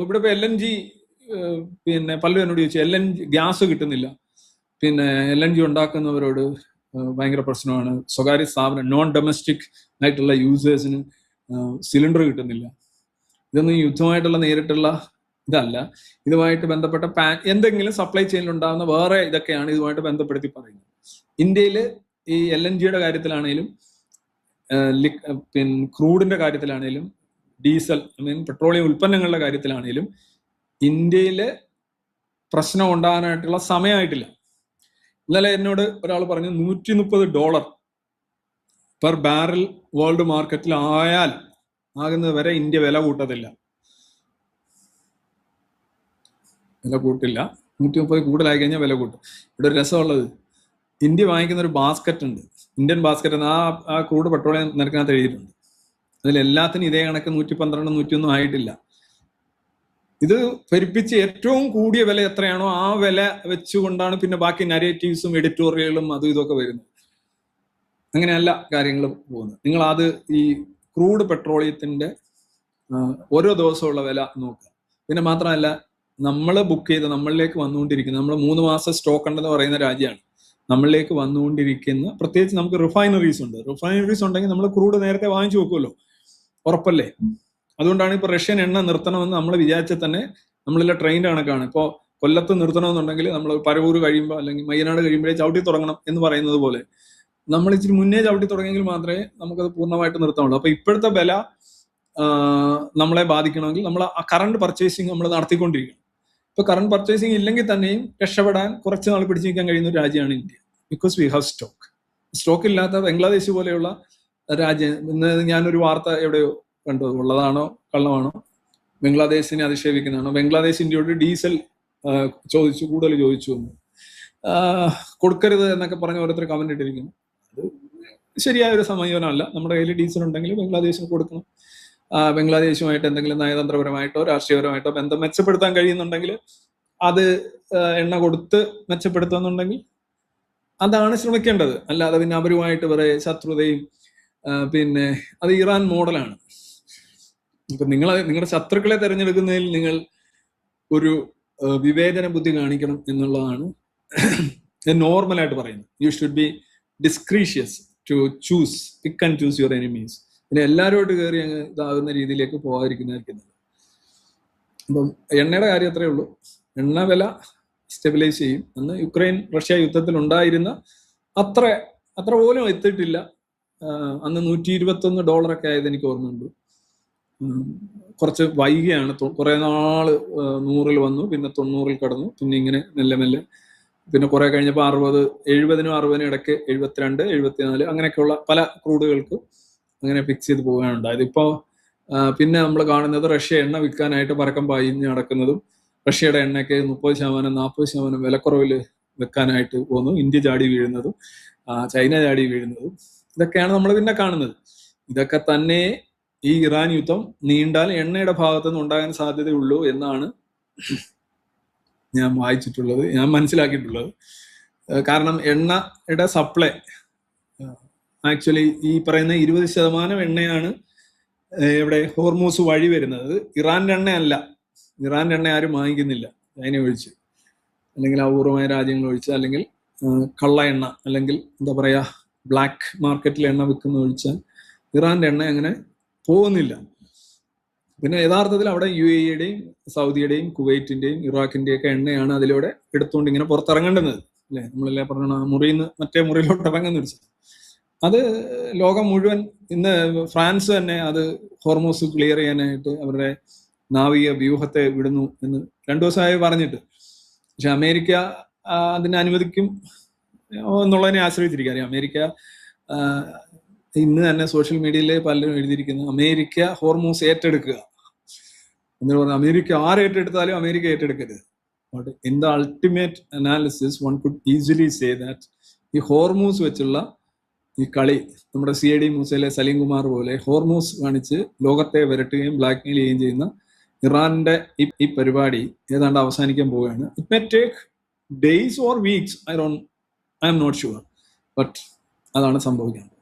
ഇവിടെ ഇപ്പൊ LNG പിന്നെ പലരും എന്നോട് ചോദിച്ചു LNG ഗ്യാസ് കിട്ടുന്നില്ല. പിന്നെ LNG ഉണ്ടാക്കുന്നവരോട് ഭയങ്കര പ്രശ്നമാണ്. സ്വകാര്യ സ്ഥാപനം നോൺ ഡൊമസ്റ്റിക് ആയിട്ടുള്ള യൂസേഴ്സിന് സിലിണ്ടർ കിട്ടുന്നില്ല. ഇതൊന്നും യുദ്ധമായിട്ടുള്ള നേരിട്ടുള്ള ഇതല്ല. ഇതുമായിട്ട് ബന്ധപ്പെട്ട എന്തെങ്കിലും സപ്ലൈ ചെയിനിൽ ഉണ്ടാകുന്ന വേറെ ഇതൊക്കെയാണ് ഇതുമായിട്ട് ബന്ധപ്പെടുത്തി പറയുന്നത്. ഇന്ത്യയിൽ ഈ LNGയുടെ കാര്യത്തിലാണേലും പിന്നെ ക്രൂഡിന്റെ കാര്യത്തിലാണേലും ഡീസൽ പെട്രോളിയം ഉൽപ്പന്നങ്ങളുടെ കാര്യത്തിലാണേലും ഇന്ത്യയിൽ പ്രശ്നം ഉണ്ടാകാനായിട്ടുള്ള സമയമായിട്ടില്ല. ഇന്നലെ എന്നോട് ഒരാൾ പറഞ്ഞു $130 പെർ ബാരൽ വേൾഡ് മാർക്കറ്റിൽ ആകുന്നത് വരെ ഇന്ത്യ വില കൂട്ടത്തില്ല. വില കൂട്ടില്ല. 130 കൂടുതലായി കഴിഞ്ഞാൽ വില കൂട്ടും. ഇവിടെ ഒരു രസമുള്ളത്, ഇന്ത്യ വാങ്ങിക്കുന്ന ഒരു ബാസ്ക്കറ്റ് ഉണ്ട്, ഇന്ത്യൻ ബാസ്ക്കറ്റ്. ആ ക്രൂഡ് പെട്രോളിയം നിരക്കിനകത്ത് എഴുതിയിട്ടുണ്ട്. അതിലെല്ലാത്തിനും ഇതേ കണക്ക് 112, 101 ആയിട്ടില്ല. ഇത് പെരുപ്പിച്ച് ഏറ്റവും കൂടിയ വില എത്രയാണോ ആ വില വെച്ചുകൊണ്ടാണ് പിന്നെ ബാക്കി നരേറ്റീവ്സും എഡിറ്റോറിയലും അതും ഇതൊക്കെ വരുന്നത്. അങ്ങനെയല്ല കാര്യങ്ങൾ പോകുന്നത്. നിങ്ങൾ അത് ഈ ക്രൂഡ് പെട്രോളിയത്തിന്റെ ഓരോ ദിവസമുള്ള വില നോക്കുക. പിന്നെ മാത്രമല്ല, നമ്മൾ ബുക്ക് ചെയ്ത് നമ്മളിലേക്ക് വന്നുകൊണ്ടിരിക്കുന്ന, നമ്മൾ 3 മാസം സ്റ്റോക്ക് ഉണ്ടെന്ന് പറയുന്ന രാജ്യമാണ്. നമ്മളിലേക്ക് വന്നുകൊണ്ടിരിക്കുന്ന, പ്രത്യേകിച്ച് നമുക്ക് റിഫൈനറീസ് ഉണ്ട്. റിഫൈനറീസ് ഉണ്ടെങ്കിൽ നമ്മൾ ക്രൂഡ് നേരത്തെ വാങ്ങിച്ചു വെക്കുമല്ലോ, ഉറപ്പല്ലേ? അതുകൊണ്ടാണ് ഇപ്പൊ റഷ്യൻ എണ്ണ നിർത്തണമെന്ന് നമ്മൾ വിചാരിച്ചാൽ തന്നെ നമ്മളെല്ലാം ട്രെയിൻ്റെ കണക്കാണ്. ഇപ്പോൾ കൊല്ലത്ത് നിർത്തണമെന്നുണ്ടെങ്കിൽ നമ്മൾ പരവൂർ കഴിയുമ്പോൾ അല്ലെങ്കിൽ മയ്യനാട് കഴിയുമ്പോഴേ ചവിട്ടി തുടങ്ങണം എന്ന് പറയുന്നത് പോലെ നമ്മൾ ഇച്ചിരി മുന്നേ ചവിട്ടി തുടങ്ങിയെങ്കിൽ മാത്രമേ നമുക്കത് പൂർണ്ണമായിട്ട് നിർത്താനുള്ളൂ. അപ്പൊ ഇപ്പോഴത്തെ വില നമ്മളെ ബാധിക്കണമെങ്കിൽ നമ്മൾ ആ കറണ്ട് പർച്ചേസിങ് നമ്മൾ നടത്തിക്കൊണ്ടിരിക്കണം. ഇപ്പൊ കറണ്ട് പർച്ചേസിങ് ഇല്ലെങ്കിൽ തന്നെയും രക്ഷപ്പെടാൻ കുറച്ച് നാൾ പിടിച്ചു നിൽക്കാൻ കഴിയുന്ന ഒരു രാജ്യമാണ് India. Because we have stock ഇല്ലാത്ത ബംഗ്ലാദേശ് പോലെയുള്ള രാജ്യം. ഇന്ന് ഞാനൊരു വാർത്ത എവിടെയോ കണ്ടു, ഉള്ളതാണോ കള്ളമാണോ, ബംഗ്ലാദേശിനെ അധിക്ഷേപിക്കുന്നതാണോ. ബംഗ്ലാദേശ് ഇന്ത്യയോട് ഡീസൽ കൂടുതൽ ചോദിച്ചു എന്ന്, കൊടുക്കരുത് എന്നൊക്കെ പറഞ്ഞ് ഓരോരുത്തർ കമന്റ് ഇട്ടിരിക്കുന്നു. അത് ശരിയായ ഒരു സമീപനമല്ല. നമ്മുടെ കയ്യിൽ ഡീസൽ ഉണ്ടെങ്കിൽ ബംഗ്ലാദേശിന് കൊടുക്കണം. ബംഗ്ലാദേശുമായിട്ട് എന്തെങ്കിലും നയതന്ത്രപരമായിട്ടോ രാഷ്ട്രീയപരമായിട്ടോ ബന്ധം മെച്ചപ്പെടുത്താൻ കഴിയുന്നുണ്ടെങ്കിൽ അത് എണ്ണ കൊടുത്ത് മെച്ചപ്പെടുത്തുന്നുണ്ടെങ്കിൽ അതാണ് ശ്രമിക്കേണ്ടത്. അല്ലാതെ പിന്നെ അവരുമായിട്ട് വേറെ ശത്രുതയും പിന്നെ അത് ഇറാൻ മോഡലാണ്. ഇപ്പൊ നിങ്ങളുടെ ശത്രുക്കളെ തെരഞ്ഞെടുക്കുന്നതിൽ നിങ്ങൾ ഒരു വിവേചന ബുദ്ധി കാണിക്കണം എന്നുള്ളതാണ് നോർമലായിട്ട് പറയുന്നത്. You should be discretious to pick and choose your enemies. പിന്നെ എല്ലാവരോട്ട് കയറി അങ്ങ് ഇതാകുന്ന രീതിയിലേക്ക് പോകാതിരിക്കുന്നതായിരിക്കും. അപ്പം എണ്ണയുടെ കാര്യം അത്രയേ ഉള്ളൂ. എണ്ണ വില സ്റ്റെബിലൈസ് ചെയ്യും. അന്ന് യുക്രൈൻ റഷ്യ യുദ്ധത്തിൽ ഉണ്ടായിരുന്ന അത്ര പോലും എത്തിയിട്ടില്ല. അന്ന് $121 ആയത് എനിക്ക് ഓർമ്മയുണ്ട്. കുറച്ച് വൈകിയാണ്, കുറെ നാള് 100-ൽ വന്നു, പിന്നെ 90-ൽ കടന്നു, പിന്നെ ഇങ്ങനെ മെല്ലെ പിന്നെ കുറെ കഴിഞ്ഞപ്പോൾ 60, 70-നും 60-നും ഇടയ്ക്ക് 72, 74 അങ്ങനെയൊക്കെയുള്ള പല ക്രൂഡുകൾക്ക് അങ്ങനെ ഫിക്സ് ചെയ്ത് പോവുകയാണ് ഉണ്ടായത്. ഇപ്പോൾ പിന്നെ നമ്മൾ കാണുന്നത് റഷ്യ എണ്ണ വിൽക്കാനായിട്ട് പരക്കം പായിഞ്ഞ് നടക്കുന്നതും, റഷ്യയുടെ എണ്ണയ്ക്ക് 30%, 40% വിലക്കുറവിൽ വെക്കാനായിട്ട് പോകുന്നു, ഇന്ത്യ ചാടി വീഴുന്നതും ചൈന ചാടി വീഴുന്നതും ഇതൊക്കെയാണ് നമ്മൾ പിന്നെ കാണുന്നത്. ഇതൊക്കെ തന്നെ ഈ ഇറാൻ യുദ്ധം നീണ്ടാൽ എണ്ണയുടെ ഭാഗത്തുനിന്ന് ഉണ്ടാകാൻ സാധ്യതയുള്ളൂ എന്നാണ് ഞാൻ വായിച്ചിട്ടുള്ളത്, ഞാൻ മനസ്സിലാക്കിയിട്ടുള്ളത്. കാരണം എണ്ണയുടെ സപ്ലൈ ആക്ച്വലി ഈ പറയുന്ന 20% എണ്ണയാണ് ഇവിടെ ഹോർമൂസ് വഴി വരുന്നത്. ഇറാന്റെ എണ്ണയല്ല. ഇറാന്റെ എണ്ണ ആരും വാങ്ങിക്കുന്നില്ല, ചൈന ഒഴിച്ച്, അല്ലെങ്കിൽ അപൂർവമായ രാജ്യങ്ങൾ ഒഴിച്ച്, അല്ലെങ്കിൽ കള്ള എണ്ണ, അല്ലെങ്കിൽ എന്താ പറയാ ബ്ലാക്ക് മാർക്കറ്റിൽ എണ്ണ വിൽക്കുന്ന ഒഴിച്ചാൽ ഇറാന്റെ എണ്ണ അങ്ങനെ പോകുന്നില്ല. പിന്നെ യഥാർത്ഥത്തിൽ അവിടെ UAE-യുടെയും സൗദിയുടെയും കുവൈറ്റിന്റെയും ഇറാഖിന്റെയും ഒക്കെ എണ്ണയാണ് അതിലൂടെ എടുത്തുകൊണ്ട് ഇങ്ങനെ പുറത്തിറങ്ങേണ്ടുന്നത്, അല്ലെ? നമ്മളെല്ലാം പറഞ്ഞ മുറിയിൽ നിന്ന് മറ്റേ മുറിയിലോട്ട് ഇറങ്ങുന്ന ഒരു സ്ഥലം. അത് ലോകം മുഴുവൻ, ഇന്ന് ഫ്രാൻസ് തന്നെ അത് ഹോർമോസ് ക്ലിയർ ചെയ്യാനായിട്ട് അവരുടെ നാവിക വ്യൂഹത്തെ വിടുന്നു എന്ന് 2 ദിവസമായി പറഞ്ഞിട്ട്. പക്ഷെ അമേരിക്ക അതിനെ അനുവദിക്കും എന്നുള്ളതിനെ ആശ്രയിച്ചിരിക്കുക. അറിയാം, അമേരിക്ക ഇന്ന് തന്നെ സോഷ്യൽ മീഡിയയിൽ പലരും എഴുതിയിരിക്കുന്നു അമേരിക്ക ഹോർമൂസ് ഏറ്റെടുക്കുക എന്ന് പറഞ്ഞാൽ. അമേരിക്ക ഏറ്റെടുത്താലും അമേരിക്ക ഏറ്റെടുക്കരുത്. But in the ultimate analysis one could easily say that ഈ ഹോർമൂസ് വെച്ചുള്ള ഈ കളി, നമ്മുടെ CID മൂസയിലെ സലീം കുമാർ പോലെ ഹോർമൂസ് കാണിച്ച് ലോകത്തെ വിരട്ടുകയും ബ്ലാക്ക്മെയിൽ ചെയ്യുകയും ചെയ്യുന്ന ഇറാന്റെ ഈ പരിപാടി ഏതാണ്ട് അവസാനിക്കാൻ പോവുകയാണ്. It may take days or weeks, I am not sure, but അതാണ് സംഭവിക്കുന്നത്.